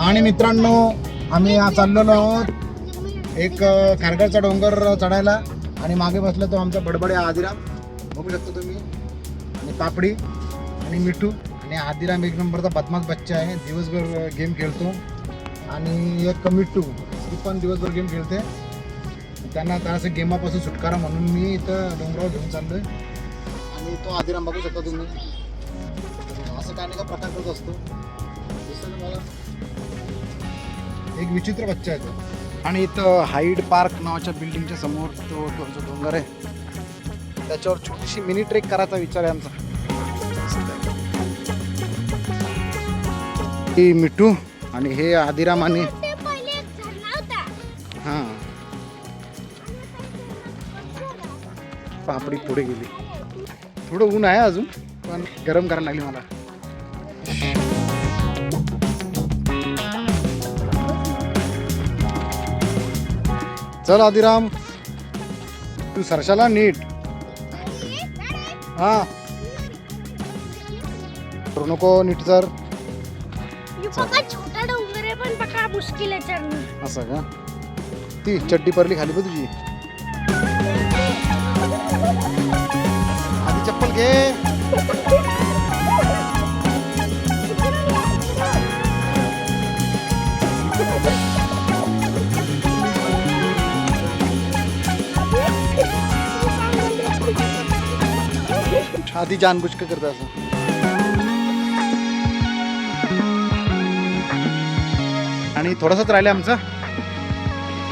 आणि मित्रांनो आम्ही चाललेलो आहोत एक खारघरचा डोंगर चढायला आणि मागे बसला तो आमचा बडबडे आदिराम बघू शकतो तुम्ही आणि पापडी आणि मिठू आणि आदिराम एक नंबरचा बदमाश बच्चा आहे. दिवसभर गेम खेळतो आणि एक मिठू ती पण दिवसभर गेम खेळते. त्यांना असं गेमापासून सुटकारा म्हणून मी इथं डोंगरावर घेऊन चाललोय आणि तो आदिराम बघू शकता तुम्ही असं काही नाही का प्रकार करत असतो. दिसतं मला एक विचित्र बच्चा आहे तो. आणि इथं हाईड पार्क नावाच्या बिल्डिंगच्या समोर तो जो डोंगर आहे त्याच्यावर छोटीशी मिनी ट्रेक करायचा विचार आहे आमचा. ही मिठू आणि हे आदिराम आणि हां पापडी पुढे गेली. थोडं ऊन आहे अजून पण गरम करायला लागली मला. चल आदिराम तू सरशाला नीट. हा करू नको नीट सर. छोटा डोंगर आहे पण पक्का मुश्किल आहे चढणं. असं का ती चड्डी परली खाली बघ तुझी. आधी चप्पल घे. आधी जानबूज का करता असं. आणि थोडंसंच राहिलं आमचं.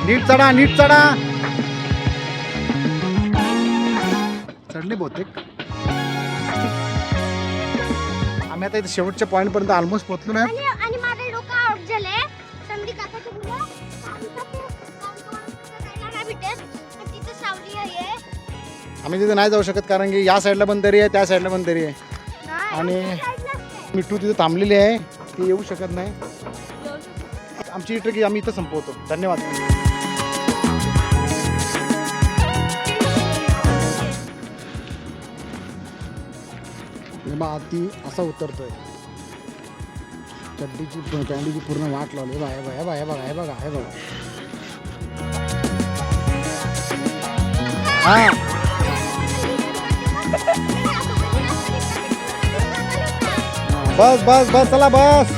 नीट चढा नीट चढा. चढले बहुतेक आम्ही आता इथे शेवटच्या पॉईंट पर्यंत ऑलमोस्ट पोहोचलो नाही. आणि माझे डोकं आउट झाले. संधी काकाच्या मुलं तिथे सावली आहे. आम्ही तिथे नाही जाऊ शकत कारण की या साईडला पण दरी आहे त्या साईडला पण दरी आहे आणि मिठू तिथे थांबलेली आहे ती येऊ शकत नाही. आमची ट्रेक आम्ही इथं संपवतो. धन्यवाद. ती असा उतरतोय चड्डीची पॅन्टीची पूर्ण वाट लावली. बघा बघा बघा हे बघा हे बघा. हा बस बस बस चला बस.